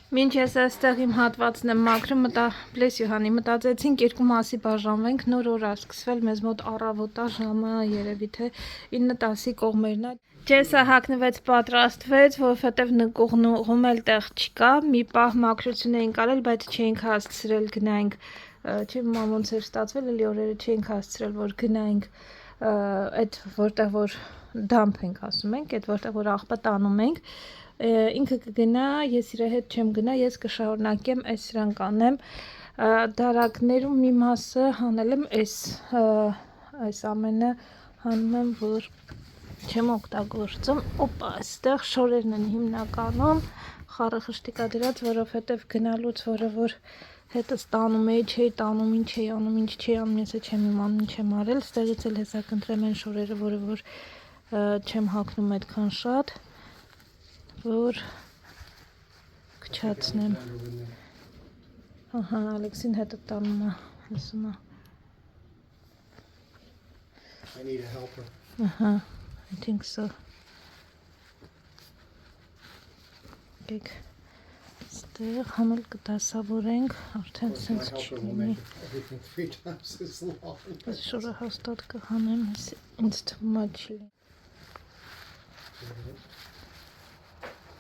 Մինչ ես այստեղ իմ հատվածն եմ մաքրում, մտածեցինք երկու մասի բաժանվենք, նոր օր է սկսվել, մեզ մոտ առավոտա ժամը երևի թե 9-10-ի կողմերն է։ Ջեսը հագնվեց, պատրաստվեց, որովհետև նկուղում էլ տեղ չկա, մի պահ մաքրություն էինք արել, բայց չէինք հասցրել գնայինք, չեմ ոնց էր ստացվել, էլի օրերը չէինք հասցրել, որ գնայինք այդ որտեղ որ դամփ ենք ասում ենք, այդ որտեղ որ աղբը տանում ենք, ինքը կգնա, ես իր հետ չեմ գնա, ես կշարունակեմ այս սրանք անեմ, դարակներում մի մասը հանել եմ այս ամենը հանում եմ, որ չեմ օգտագործում, օպա, այստեղ շորերն են հիմնականում, խառը խշտիկա դրած, որովհետև գնալուց որը որ հետս տանում էի, չէի տանում, ինչ էի անում, ինչ չէի անում, ես չեմ իմանում, ինչ եմ արել, ստեղից էլ հեսա կընտրեմ են շորերը, որը որ չեմ հագնում այդքան շատ, որ կչացնեմ, ահա, Ալեքսին հետը տանում է, ասում է, I need a helper. ահա, I think so, գեք, ստեղ համել կտասավորենք, արդեն սենց չլինի, Everything 3 times as long. այս շորը հաստատ կհանեմ, ինձ թվում է չլինի,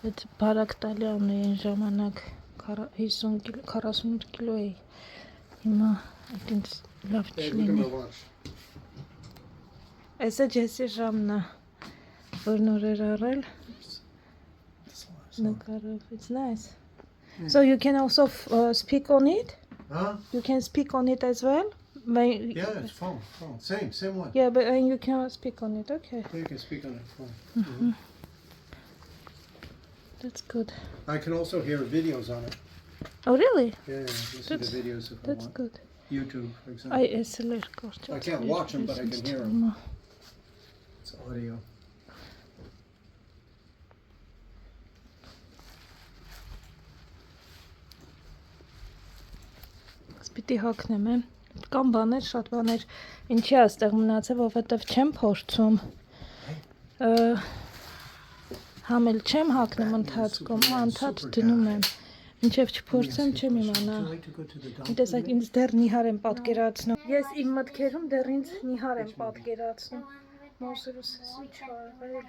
այդ բարակ տալյան էին ժամանակ 48 կիլո էի, հիմա այդ ինձ լավ չլինի, այսը ջեսի ժամն է, որ նոր էր առել, նկարով, it's nice. So you can also speak on it? Huh? You can speak on it as well? Yeah, it's phone. Same one. Yeah, but you can speak on it, okay. Yeah, you can speak on it, phone. That's good. I can also hear videos on it. Oh, really? Yeah, listen to videos if I That's want. good. YouTube, for example. I can't watch them, but I can hear them. It's audio. Պիտի հագնեմ եմ, կամ բաներ, շատ բաներ, ինչի է այստեղ մնացել, որովհետև չեմ փորձում, համել չեմ հագնում ընթացքում, անդադ դնում եմ, մինչև չփորձեմ չեմ իմանա, տեսակ ինձ դեռ նիհար եմ պատկերացնում, ես իմ մտքերում դեռ ինձ նիհար եմ պատկերացնում, մոսերս սիչարվել,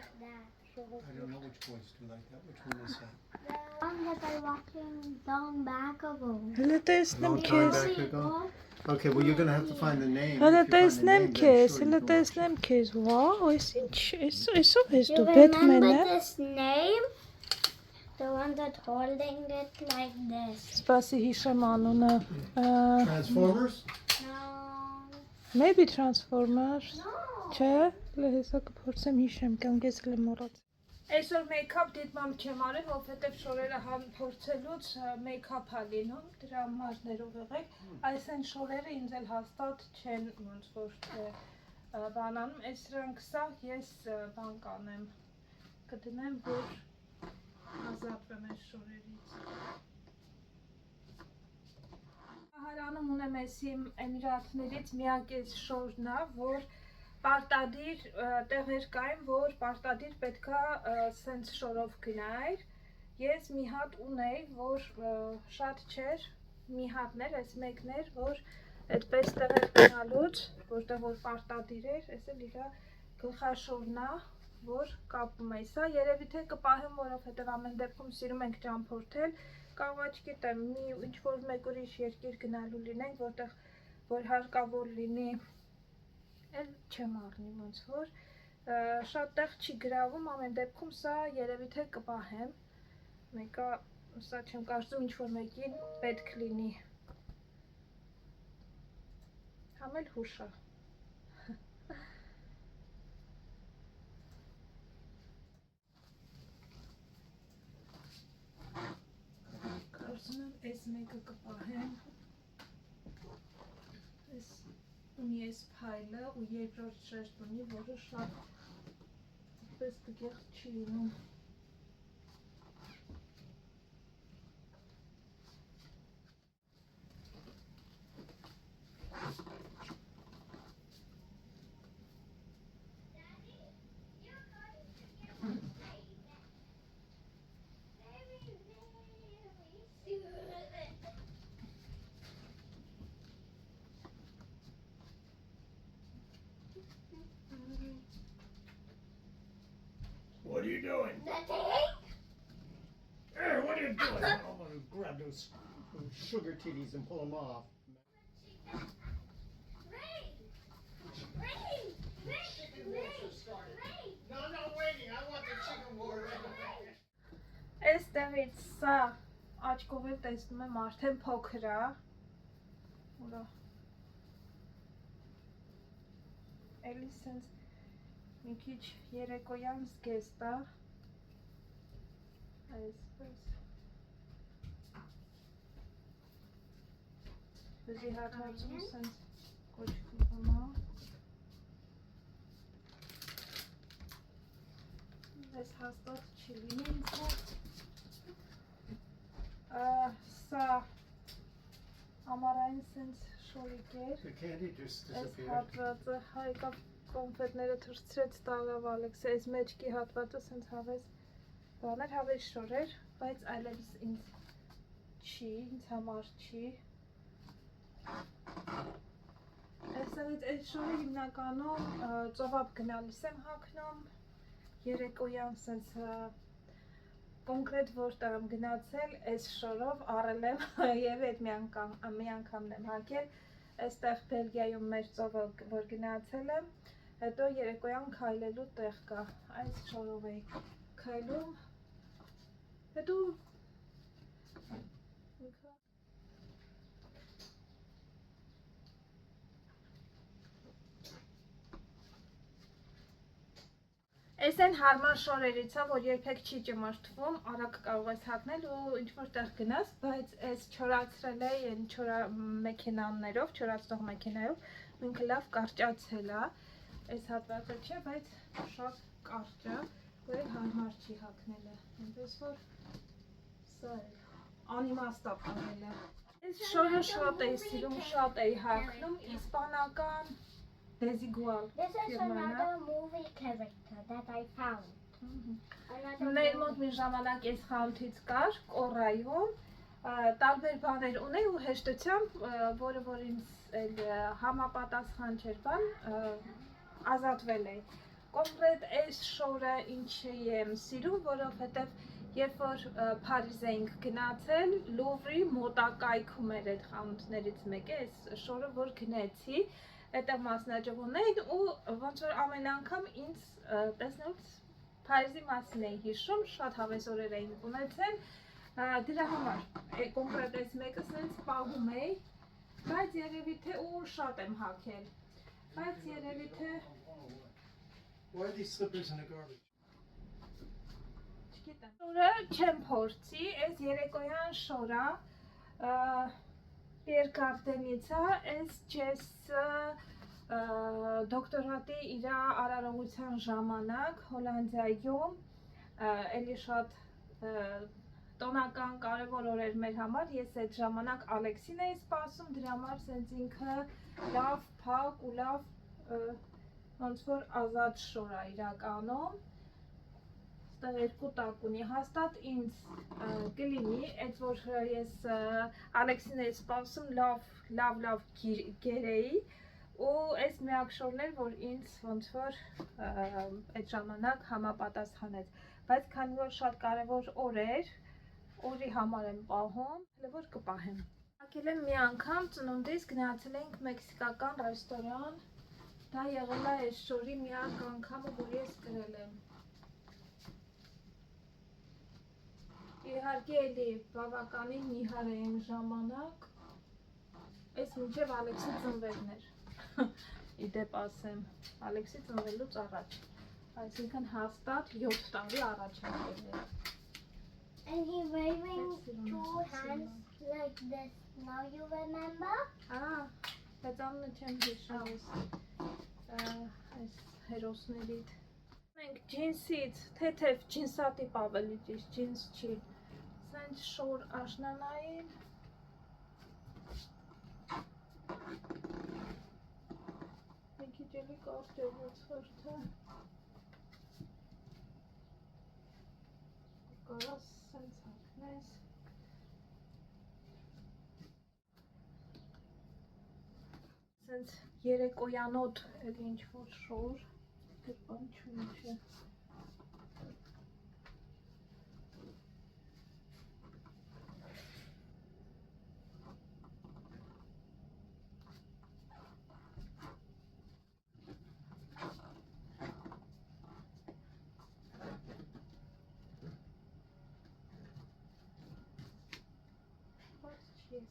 I don't know which boys do like that. Which one is that? The one that I walking long back ago. հլը տեսնեմ Long time քեզ, back ago? Okay, well you're gonna have to find the name. հլը If you find the տեսնեմ name, then քեզ, sure you հլը can watch it. տեսնեմ քեզ, վաու, ես ինչ, այսով ես You դու Բեթմենը, remember this name? The one that holding it like this. սպասի հիշեմ անունը, Transformers? No. maybe Transformers, No. չէ, հլը հեսա կփորձեմ հիշեմ, կամ ես հլը մոռաց։ Այսօր մեյքափ դիտմամբ չեմ արել, որովհետև շորերը փորձելուց մեյքափ է լինում, դրա համար ներով եղեք, այս են շորերը ինձ էլ հաստատ չեն ոնց որ բանանում, այս սրանք սա ես բան կանեմ, կդնեմ, որ ազատվեմ այս շորերից։ Հարանում ունեմ ես իմ էմիրատներից միակ այս շորն է, որ պարտադիր տեղեր կային, որ պարտադիր պետքա սենց շորով գնայր, ես մի հատ ունեի, որ շատ չէր, մի հատներ, այս մեկներ, որ այդպես տեղեր գնալուց, որտեղ որ պարտադիր էր, ես էլ իրա գլխաշորն է, որ կապում էի, սա երևի թե կպահեմ, որովհետև ամեն դեպքում սիրում ենք ճամփորդել, կարող չգիտեմ, ինչ որ մեկ ուրիշ երկիր գնալու լինենք, որտեղ որ հարկավոր լինի էլ չեմ առնի ոնց որ, շատ տեղ չի գրավում, ամեն դեպքում սա երևի թե կպահեմ, մեկա, սա չեմ կարծում ինչ-որ մեկին պետք լինի, համել հուշա, կարծում եմ այս մեկը կպահեմ, ունի այս փայլը ու երկրորդ շերտ ունի, որը շատ պես տգեղ չի ունում։ gonna do it. I'm gonna grab those sugar titties and pull them off. No, I'm not waiting. I want the chicken more. Այստեղից սա աչքով էլ տեսնում եմ արդեն փոքր է։ Ուրա։ Էլի սենց մի քիչ երեկոյան զգեստ է։ Այսպես։ Բզի հատվածում սենց կոչվում է։ Այս հաստատ չի լինի ինձ հետ։ Սա ամառային սենց շորիկ էր։ The candy just Այս disappeared. հատվածը հայկավ կոնֆետները թրծրեց տալավ Ալեքսը, այս մեջքի հատվածը սենց հավես բաներ, հավես շոր էր, բայց այլևս ինձ չի, ինձ համար չի։ Այսինքն այս շորը հիմնականում ծովափ գնալիս եմ հագնում, երեկոյան սենց կոնկրետ որտեղ եմ գնացել, այս շորով առել եմ եւ այդ մի անգամն եմ հագել, այստեղ Բելգիայում մեր ծովը որ գնացել եմ, հետո երեկոյան քայլելու տեղ կա, այս շորով էի քայլում, հետո Այս են հարմար շորերից է, որ երբեք չի ճմրթվում, արագ կարող ես հագնել ու ինչ-որ տեղ գնաս, բայց այս չորացրել է են մեքենաներով, չորացնող մեքենայով, ինքը լավ կարճացել է, այս հատվածը չէ, բայց շատ կարճ է, որ հարմար չի հագնելը, այնպես որ սա է, անիմաստ է պահելը։ Այս շորը շատ էի սիրում, շատ էի հագնում, իսպանական Desigual. This is another movie character that I found. Մեր մոտ մի ժամանակ այս խանութից կար, Կորայում, տարբեր բաներ ունեի ու հեշտությամբ, որը որ ինձ համապատասխան չէր բան, ազատվել էի։ Կոնկրետ այս շորը ինչի եմ սիրում, որովհետև երբ որ Փարիզ էինք գնացել, Լուվրի մոտակայքում էր այդ խանութներից մեկը, այս շորը որ գնեցի, այդտեղ մասնաճյուղ ունեին ու ոնց որ ամեն անգամ ինձ տեսնելուց Փարիզի մասին էի հիշում, շատ հավես օրեր էին ունեցել, դրա համար կոնկրետ այս մեկը սենց պահում էի, բայց երևի թե ու շատ եմ հագել, բայց երևի թե Why are these slippers in the garbage? Չգիտեմ, շորը չեմ փորձի, այս երեկոյան շորա, Պիեր Կարդենից է, այս Ջեսը դոկտորատի իր արարողության ժամանակ Հոլանդիայում էլի շատ տոնական կարևոր օրեր մեր համար, ես այդ ժամանակ Ալեքսին էի սպասում, դրա համար սենց ինքը լավ, փակ ու լավ ոնց որ ազատ շոր է իրականում, ստեղ երկու տակ ունի, հաստատ ինձ կլինի, այդ որ ես Ալեքսին էի սպասում լավ գերեի ու այս միակ շորն էր, որ ինձ ոնց որ այդ ժամանակ համապատասխանեց, բայց քանի որ շատ կարևոր օր էր, օրի համար եմ պահում, հələ որ կպահեմ։ Հագել եմ մի անգամ ծնունդիս գնացել էինք մեքսիկական ռեստորան, դա եղել է այս շորի միակ անգամը, որ ես կրել եմ։ Իհարկե էլի բավականին նիհար էինք ժամանակ, այս մինչև Ալեքսի ծնվելն էր, իդեպ ասեմ, Ալեքսի ծնվելուց առաջ, այսինքն հաստատ 7 տարի առաջ եմ կրել։ And he waving two hands like this. Now you remember? Բայց ամնը չեմ հիշում այս հերոսներիդ։ Մենք ջինսից, թեթև ջինսատիպ ավելի ճիշտ, ջինս չի, սենց շոր աշնանային, մի քիչ էլի կարճ է ոնց խորթը, կարաս սենց հագնես, սենց երեկոյանոտ էլի ինչ-որ շոր, բան չունի չէ։ Yes.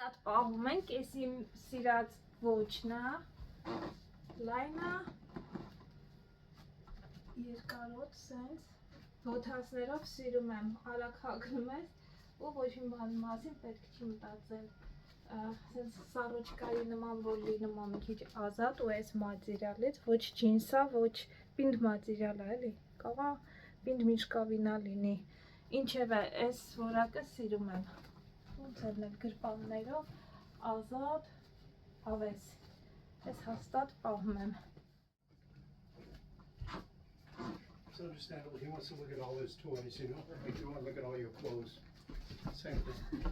Այդ պահում ենք, ես իմ սիրած ոչն է, լայնը, երկարոտ սենց, ոտհասներով սիրում եմ, արագ հագնում ես ու ոչ մի բանի մասին պետք չի մտածել, սենց սարոչկայի նման, որ լինում է մի քիչ ազատ ու այս մատերիալից, ոչ ջինսա, ոչ պինդ մատերիալ է, էլի, կաղա պինդ միշկավինա լինի, ինչև է, այս որակը սիրում եմ, ոնց էլ գրպաններով, ազատ, հավես, ես հաստատ պահում եմ։ It's understandable. He wants to look at all his toys, you know, like you want to look at all your clothes. Same thing.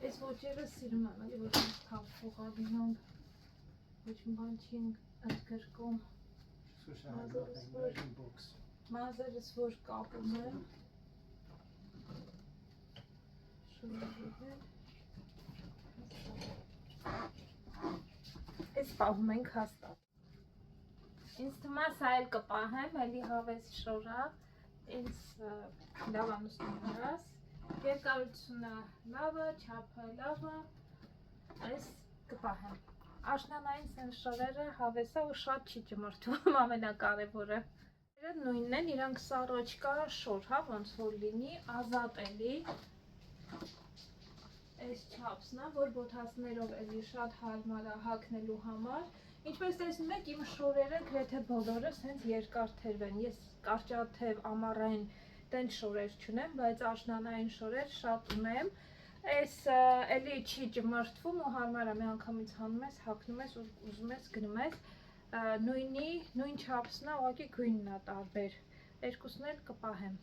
Այս ոչերը սիրում եմ, էլի որ թափվող ալինոն, ոչ մի բան չի ընդգրկում, Wish I had nothing, imagine books. մազերս որ կապում եմ, շնորհիվ Այս պահում ենք հաստատ։ Ինձ թվում է սա էլ կպահեմ, էլի հավես շորա, ինձ լավ անուսնում նրանց, երկարությունը լավը, չափը լավը, այս կպահեմ։ Աշնանային սենց շորերը հավեսա ու շատ չի ճմրթում ամենակարևորը։ Նույնն են, իրանք սարոչկա շոր, հա, ոնց որ լինի, ազատ էլի, այս չափսն է, որ բոթասներով էլի շատ հարմար է հագնելու համար։ Ինչպես տեսնում եք, իմ շորերը գրեթե բոլորը սենց երկար թև են։ Ես կարճաթև ամառային տենց շորեր չունեմ, բայց աշնանային շորեր շատ ունեմ։ Այս էլի չի ճմրթվում ու հարմար է, մի անգամից հանում ես, հագնում ես ու ուզում ես գնում ես։ Նույն չափսն է, ուղղակի գույնն է տարբեր։ Երկուսն էլ կպահեմ։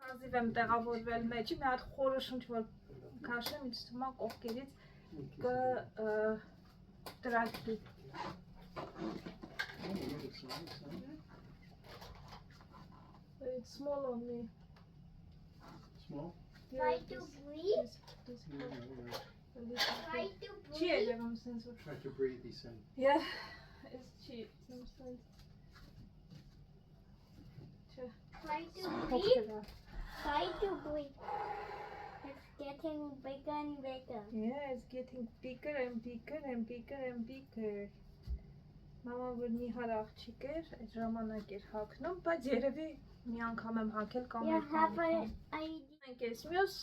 Հազիվ եմ տեղավորվել մեջի, մի հատ խորը շունչ որ քաշեմ, ինձ թվում է կողքերից կտրակի։ It's small on me. Small? Try to breathe. This Yeah, right. Try to Չի breathe. ելեմ եմ սենց որ։ Try to breathe, he said. Yeah, it's չի, եմ սենց։ Չէ, Try to breathe. փոքր է։ Try to breathe. It's getting bigger and bigger. Yeah, it's getting bigger and bigger and bigger and bigger. Մաման որ նիհար աղջիկ էր, այդ ժամանակ էր հագնում, բայց երևի մի անգամ եմ հագել կամ You երկու have անգամ։ an idea. Մենք այս մյուս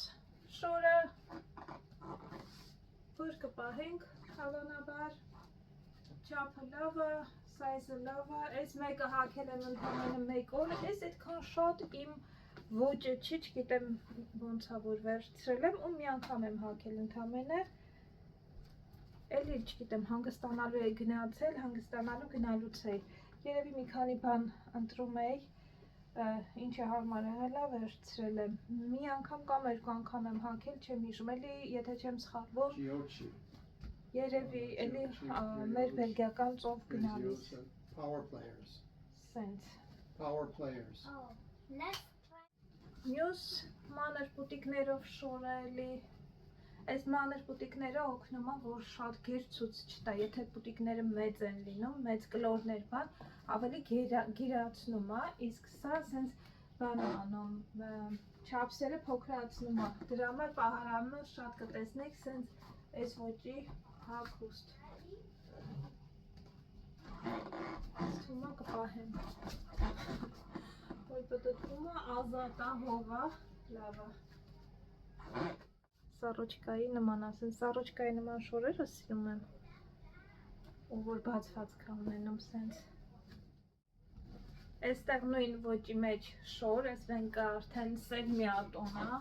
շորը որ կպահենք հավանաբար չափը լավը, սայզը լավը, այս մեկը հագել եմ ընդամենը մեկ օր, այս այդքան շատ իմ ոճը չի, չգիտեմ ոնց է որ վերցրել եմ ու մի անգամ եմ հագել ընդամենը Էլի չգիտեմ հանգստանալու է գնացել, հանգստանալու գնալուց է երևի մի քանի բան ընտրում էի ինչը հարմար եղել է վերցրել եմ մի անգամ կամ երկու անգամ եմ հագել չեմ հիշում էլի եթե չեմ սխալվում Giochi. երևի էլի մեր բելգիական ծով գնալուց Power players. սենց Power players. Oh, let's try. մյուս մանր պուտիկներով շորը էլի Այս մանր պուտիկները օգնում է, որ շատ գերցուց չտա, եթե պուտիկները մեծ են լինում, մեծ կլորներ բան, ավելի գիրացնում է, իսկ սա սենց բան է անում, չափսերը փոքրացնում է, դրա համար պահարանը շատ կտեսնեք, սենց այս ոճի հագուստ։ Թվում է կպահեմ, որ պտտվում է, ազատ է, հող է, լավ է։ Սարոչկայի նման ասեն, սարոչկայի նման շորերը սիրում եմ, ու որ բացված կա ունենում սենց։ Այստեղ նույն ոճի մեջ շոր, այս վենքը արդեն սև միատոն է։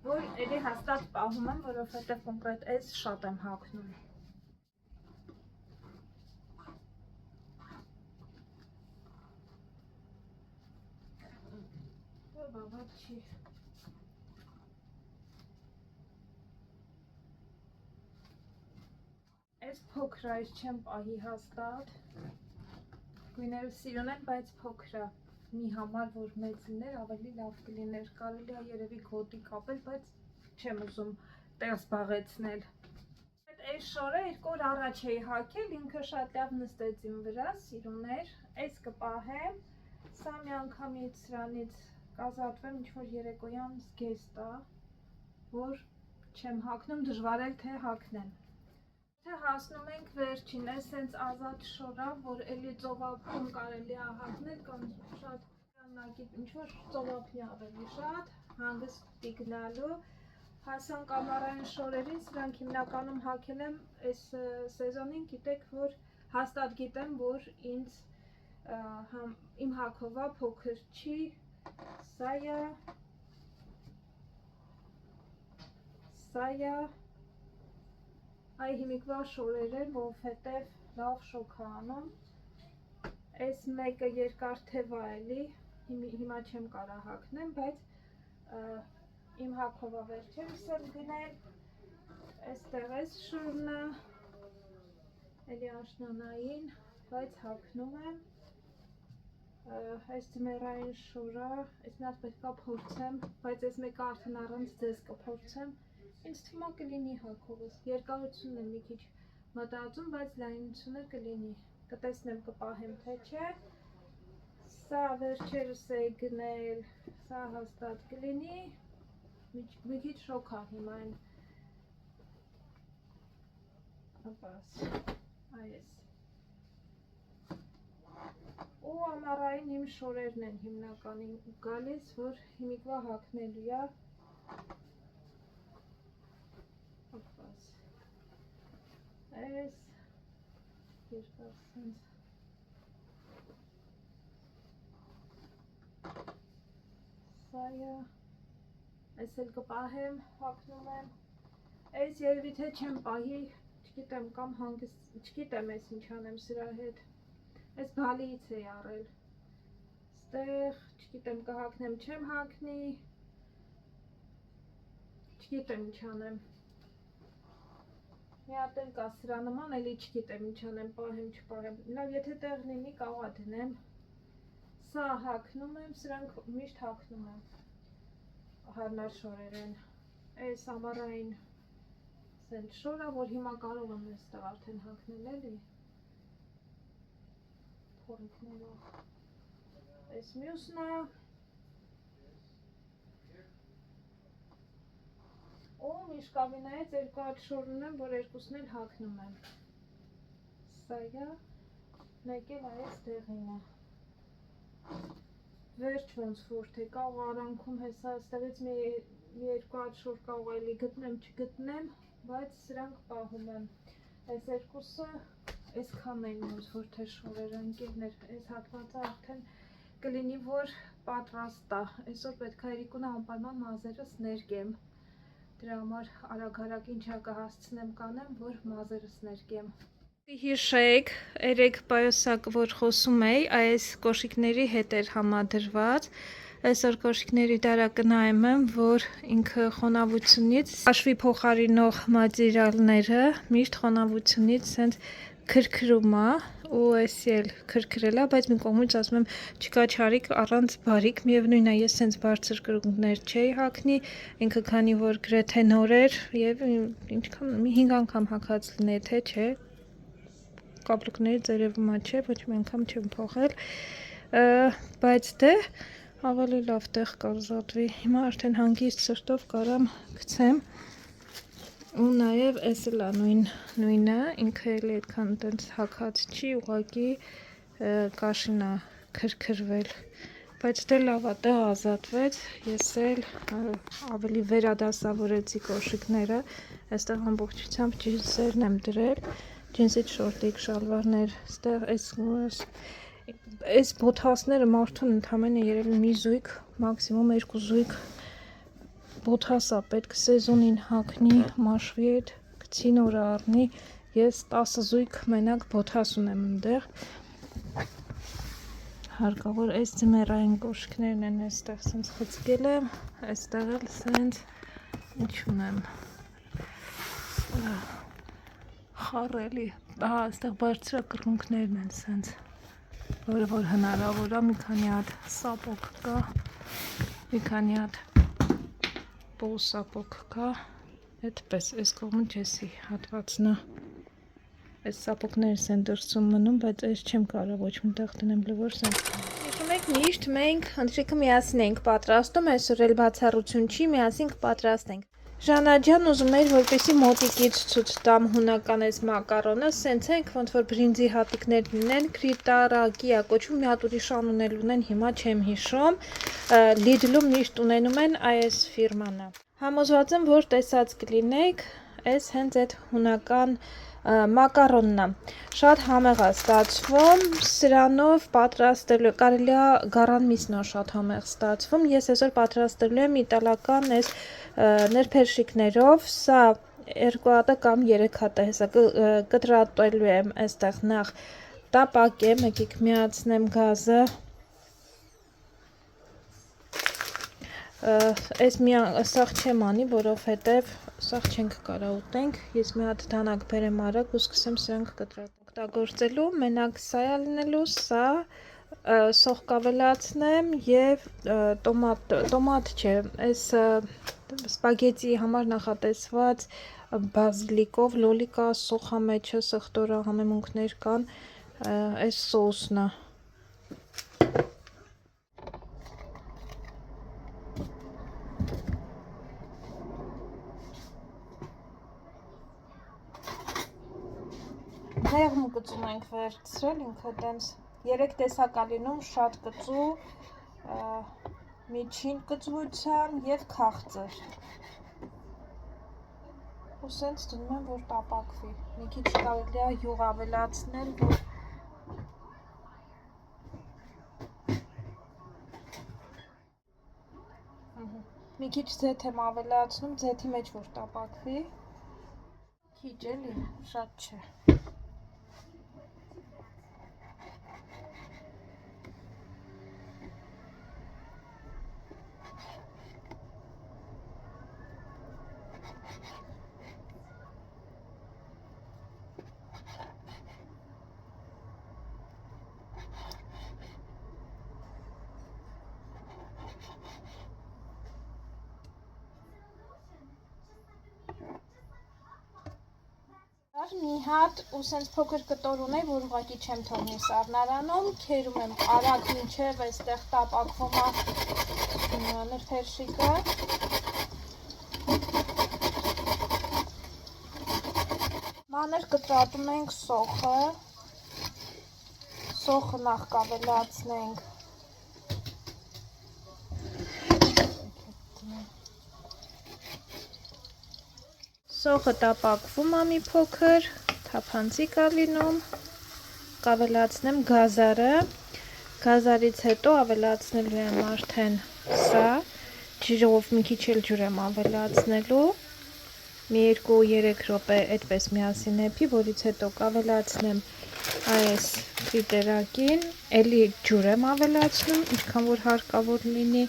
Որ էլի հաստատ պահում եմ, որովհետև կոնկրետ այս շատ եմ հագնում։ բավարար չի։ Այս փոքր այս չեմ պահի հաստատ։ Գույները սիրուն են, բայց փոքր է։ Մի համար, որ մեծ լիներ, ավելի լավ կլիներ։ Կարելի է երևի գոտի կապել, բայց չեմ ուզում տեղ զբաղեցնել։ Այս շորը 2 օր առաջ էի հագել, ինքը շատ լավ նստեց իմ վրա, սիրուն էր։ Այս կպահեմ, սա մի անգամից սրանից կազատվեմ, ինչ-որ երեկոյան զգեստ է, որ չեմ հագնում, դժվար էլ թե հագնեմ։ Թե հասնում ենք վերջին, այս հենց ազատ շորա, որ էլի ծովափում կարելի է հագնել, կամ շատ ինչ-որ ծովափի ավելի շատ, հանգիստ պիտի գնալու։ Հասանք ամառային շորերին, սրանք հիմնականում հագել եմ այս սեզոնին, գիտեք, որ հաստատ գիտեմ, որ ինձ իմ հագովա փոքր չի, սա է, այ հիմիկվա շորեր են, որովհետև լավ շոք է անում, այս մեկը երկար թևա էլի, հիմա չեմ կարա հագնեմ, բայց իմ հագովա վերջերս եմ գնել, այստեղ այս շորնը, էլի աշնանային, բայց հագնում եմ, այս ձմեռային շորա, այս մնաց պետք է փորձեմ, բայց այս մեկը արդեն առանց ձեզ կփորձեմ, ինձ թվում է կլինի հագովս, երկարությունն եմ մի քիչ մտածում, բայց լայնությունը կլինի, կտեսնեմ կպահեմ թե չէ, սա վերջերս է գնել, սա հաստատ կլինի, մի քիչ շոք է հիմա այն, այս, ու ամառային իմ շորերն են հիմնականին գալիս, որ հիմիկվա հագնելու է, այս, երկար սենց, սա է, այս էլ կպահեմ, հագնում եմ, այս երևի թե չեմ պահի, չգիտեմ կամ հանգիստ, չգիտեմ ես ինչ անեմ սրա հետ, այս բալիից էի առել, ստեղ, չգիտեմ կհագնեմ չեմ հագնի, չգիտեմ ինչ անեմ, մի հատ էլ կա սրա նման, էլի չգիտեմ ինչ անեմ, պահեմ չպահեմ, լավ եթե տեղ լինի կաղա դնեմ, սա հագնում եմ, սրանք միշտ հագնում եմ, հարմար շորեր են, այս ամառային սենց շորա, որ հիմա կարող եմ այստեղ արդեն հագնել էլի, փորիկներով, այս մյուսն է, ու միշկավինայից 2 հատ շոր ունեմ, որ երկուսն էլ հագնում եմ, սա է, մեկ էլ այս տեղին է, վերջ ոնց որ թե կաղ արանքում հեսա ստեղից մի 2 հատ շոր կաղ էլի գտնեմ չգտնեմ, բայց սրանք պահում եմ, այս երկուսը այսքան էին ոնց որ թե շորերը ընկերներ, այս հատվածը արդեն կլինի որ պատրաստ է, այսօր պետք է Երիկունը անպայման մազերս ներկեմ, դրա համար արագ-արագ ինչա կհասցնեմ կանեմ, որ մազերս ներկեմ։ Հիշեք, երեք պայոսակ, որ խոսում էի, այս կոշիկների հետ էր համադրված, այսօր կոշիկների դարակը նայում եմ, որ ինքը խոնավությունից, հաշվի փոխարինող մատերիալները միշտ խոնավությունից սենց քրքրում է, ու էսի էլ քրքրել է, բայց մի կողմից ասում եմ, չկա չարիք առանց բարիք, միևնույն է, ես սենց բարձր կրունկներ չէի հագնի, ինքը քանի որ գրեթե նոր էր, եւ ինչքան 5 անգամ հագած լինի, թե չէ, կապլուկների ձերևում չէ, ոչ մի անգամ չեմ փոխել, բայց դե ավելի լավ տեղ կազատվի, հիմա արդեն հանգիստ սրտով կարամ գցեմ, ու նաև էս էլ է նույնը, ինքը էլ այդքան տենց հագած չի, ուղղակի կաշին է քրքրվել, բայց դե լավ է, տեղ ազատվեց, ես էլ ավելի վերադասավորեցի կոշիկները, այստեղ ամբողջությամբ ջինսերն եմ դրել, ջինսից շորտիկ շալվարներ, ստեղ այս բոթասները մարդուն ընդամենը երևի մի զույգ, մաքսիմում 2 զույգ բոթաս է պետք սեզոնին հագնի, մաշվի հետ գցի նորը առնի, ես 10 զույգ մենակ բոթաս ունեմ ընդեղ, Հարկավոր այս ձմեռային կոշկներն են այստեղ սենց խցկել եմ, այստեղ էլ սենց ինչ ունեմ խառելի, այստեղ բարձրակրունկներն են սենց, որը որ հնարավոր է, մի քանի հատ սապոկ կա, մի քանի հատ պոլ սապոկ կա, այդպես, այս կողմը ջեսի հատվածն է, այս սապոկներս են դրսում մնում, բայց այս չեմ կարող ոչ մտեղ տնեմ լվոր սենց։ Հիշում եք միշտ մենք ընթրիքը միասին ենք պատրաստում, այսօր էլ բացառություն չի, միասին կպատրաստենք։ Ժանա ջան ուզում էր, որպեսի մոտիկից ցույց տամ հունական այս մակարոնը, սենց ենք, ոնց որ բրինձի հատիկներ լինեն, քրիտարակի է կոչվում, մի հատ ուրիշ անուն էլ ունեն, հիմա չեմ հիշում, Lidl-ում միշտ ունենում են այս ֆիրմանը։ Համոզված եմ, որ տեսած կլինեք, այս հենց այդ հունական մակարոնն է, շատ համեղ է ստացվում, սրանով պատրաստելու, կարելի է գարան միսն է շատ համեղ ստացվում, ես այսօր պատրաստելու եմ իտալական այս ներփերշիկներով, սա 2 հատը կամ 3 հատը, հեսա կտրատելու եմ այստեղ նախ տապակեմ, եկեք միացնեմ գազը, այս սաղ չեմ անի, որովհետև սաղ չենք կարա ուտենք, ես մի հատ դանակ բերեմ արագ ու սկսեմ սրանք կտրատել։ Օգտագործելու մենակ սա է լինելու, սա սոխ կավելացնեմ եւ տոմատ չէ, այս սպագետի համար նախատեսված բազիլիկով, լոլիկա, սոխա մեջը, սխտորա համեմունքներ կան, այս սոուսն է։ Դեղմ կծուն ենք վերցրել, ինքը տենց 3 տեսակ է լինում, շատ կծու, միջին կծվության և քաղցր։ Ու սենց դնում եմ, որ տապակվի, մի քիչ կարելի է յուղ ավելացնել, որ մի քիչ ձեթ եմ ավելացնում, ձեթի մեջ որ տապակվի, քիչ էլի, շատ չէ։ Մի հատ ու սենց փոքր կտոր ունեի, որ ուղղակի չեմ թողնի սառնարանում, քերում եմ արագ մինչև այստեղ տապակվում է ներփերշիկը։ Մանր կտրատում ենք սոխը, սոխը նախ կավելացնենք Սոխը տապակվում է մի փոքր, թափանցիկ է լինում, կավելացնեմ գազարը, գազարից հետո ավելացնելու եմ արդեն սա, ջրով մի քիչ էլ ջուր եմ ավելացնելու, մի 2-3 րոպե այդպես միասին էփի, որից հետո կավելացնեմ այս ֆրիտերակին, էլի ջուր եմ ավելացնում, ինչքան որ հարկավոր լինի,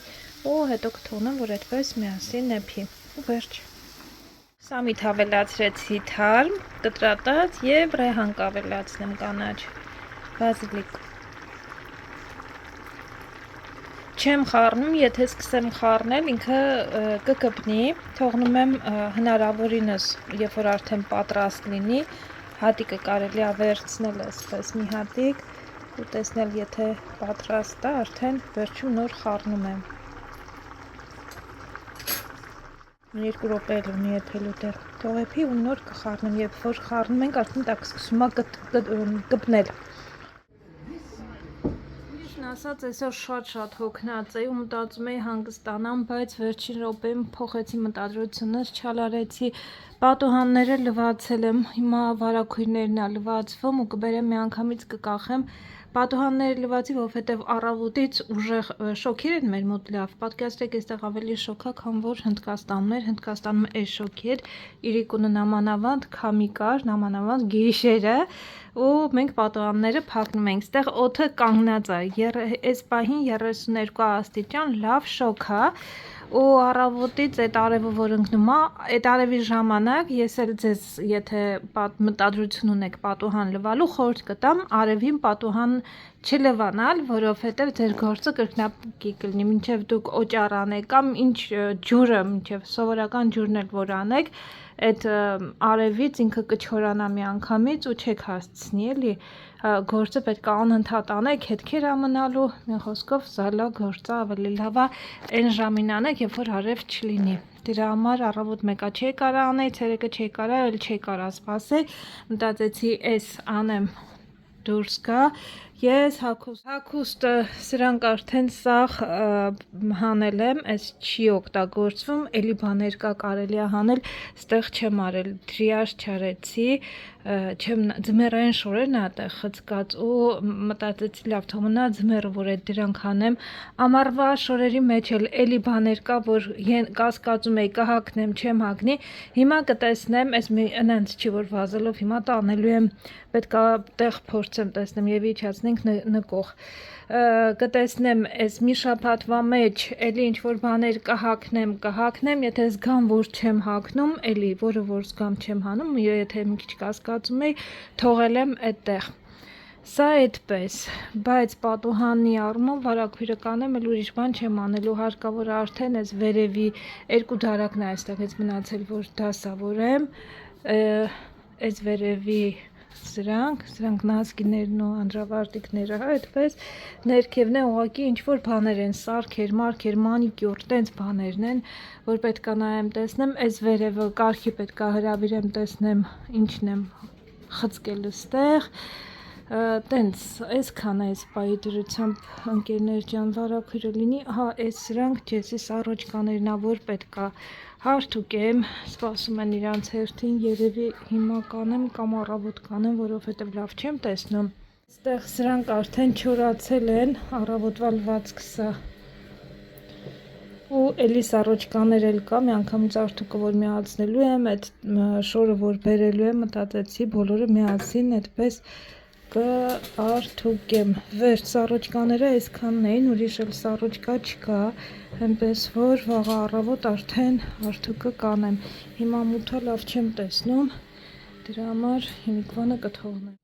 ու հետո կթողնեմ, որ այդպես միասին էփի, ու վերջ։ Սա մի ավելացրեցի թարմ, կտրատած և ռեհան կավելացնեմ կանաչ, բազիլիկ։ Չեմ խառնում, եթե սկսեմ խառնել, ինքը կկպնի, թողնում եմ հնարավորինս, երբ որ արդեն պատրաստ լինի, հատիկը կարելի է վերցնել այսպես մի հատիկ, ու տեսնել, եթե պատրաստ է, արդեն վերջում նոր խառնում եմ։ 2 րոպե էլ ունի եփելու դեռ, թող եփի ու նոր կխառնեմ, երբ որ խառնում ենք, արդեն տակ սկսում է կպնել։ Ճիշտն ասած, այսօր շատ հոգնած էի ու մտածում էի հանգստանամ, բայց վերջին րոպեում փոխեցի մտադրությունս, չարարեցի, պատուհանները լվացել եմ, հիմա վարագույրներն է լվացվում ու կբերեմ միանգամից կկախեմ, Պատուհանները լվացի, որովհետև առավոտից ուժեղ շոքեր են մեր մոտ լավ։ Պատկերացրեք, այստեղ ավելի շոք է, քան որ Հնդկաստանում էր։ Հնդկաստանում էս շոք էր, իրիկունը նամանավանդ քամի կար, նամանավանդ գիշերը, ու մենք պատուհանները փակնում ենք։ Այստեղ օդը կանգնած է, այս պահին 32 աստիճան, լավ շոք է։ Ու առավոտից այդ արևը որ ընկնում է, այդ արևի ժամանակ ես էլ ձեզ եթե մտադրություն ունեք պատուհան լվալու խորհուրդ կտամ արևին պատուհան չլվանալ, որովհետև ձեր գործը կրկնակի կլինի, մինչև դուք օճառ անեք կամ ինչ ջուրը, մինչև սովորական ջուրն էլ որ անեք, այդ արևից ինքը կչորանա մի անգամից ու չեք հասցնի, էլի գործը պետք է անընդհատ անեք, հետքեր ամնալու, մի խոսքով զալա գործը ավելի լավ է այն ժամին անեք, երբ որ արև չլինի։ Դրա համար առավոտ մեկա չի կարա անել, ցերեկը չի կարա, էլ չի կարա սպասել, մտածեցի էս անեմ դուրս գա, ես հագուստը սրանք արդեն սաղ հանել եմ, այս չի օգտագործվում, էլի բաներ կա կարելի է հանել, ստեղ չեմ արել, դրիաժ չարեցի, ձմեռային շորերն է այդտեղ խցկած ու մտածեցի լավ թողնա ձմեռը որ այդ դրանք հանեմ, ամառվա շորերի մեջ էլ էլի բաներ կա, որ կասկածում էի կհագնեմ, չեմ հագնի, հիմա կտեսնեմ, այս այնց չի որ վազելով հիմա տանելու եմ, պետք է տեղ փորձեմ տեսնեմ եւ իջացնենք նկող, կտեսնեմ այս մի շաբաթվա մեջ էլի ինչ որ բաներ կհագնեմ, եթե զգամ որ չեմ հագնում, էլի որը որ զգամ չեմ հանում, եթե մի քիչ կասկածում էի, թողել եմ այդտեղ։ Սա այդպես, բայց պատուհանի առումով վարակույրը կանեմ, էլ ուրիշ բան չեմ անելու, հարկավոր արդեն այս վերևի երկու դարակն է այստեղից մնացել, որ դասավորեմ, այս վերևի սրանք նազգիներն ու անդրավարտիկները, այդպես ներքևն է ուղղակի ինչ որ բաներ են, սարքեր, մարկեր, մանիկյուր, տենց բաներն են, որ պետք է նայեմ տեսնեմ, այս վերևը կարգի պետք է հրավիրեմ տեսնեմ ինչն եմ խցկել ստեղ, տենց այսքան է այս պայի դրությամբ ընկերներ ջան վարակույրը լինի, հա այս սրանք ջեսի սառոջկաներն ա որ պետք է հարթուկեմ, սպասում են իրանց հերթին, երևի հիմա կանեմ կամ առավոտ կանեմ, որովհետև լավ չեմ տեսնում։ Այստեղ սրանք արդեն չորացել են, առավոտվա լվացքսը ու էլի սառոջկաներ էլ կա, մի անգամից արդուկը որ միացնելու եմ, այդ շորը որ բերելու եմ, մտածեցի բոլորը միասին այդպես կարթուկեմ, վերջ սառոջկաները այսքանն էին, ուրիշ էլ սառոջկա չկա, այնպես որ վաղը առավոտ արդեն արդուկը կանեմ, հիմա մութա լավ չեմ տեսնում, դրա համար հիմիկվանը կթողնեմ։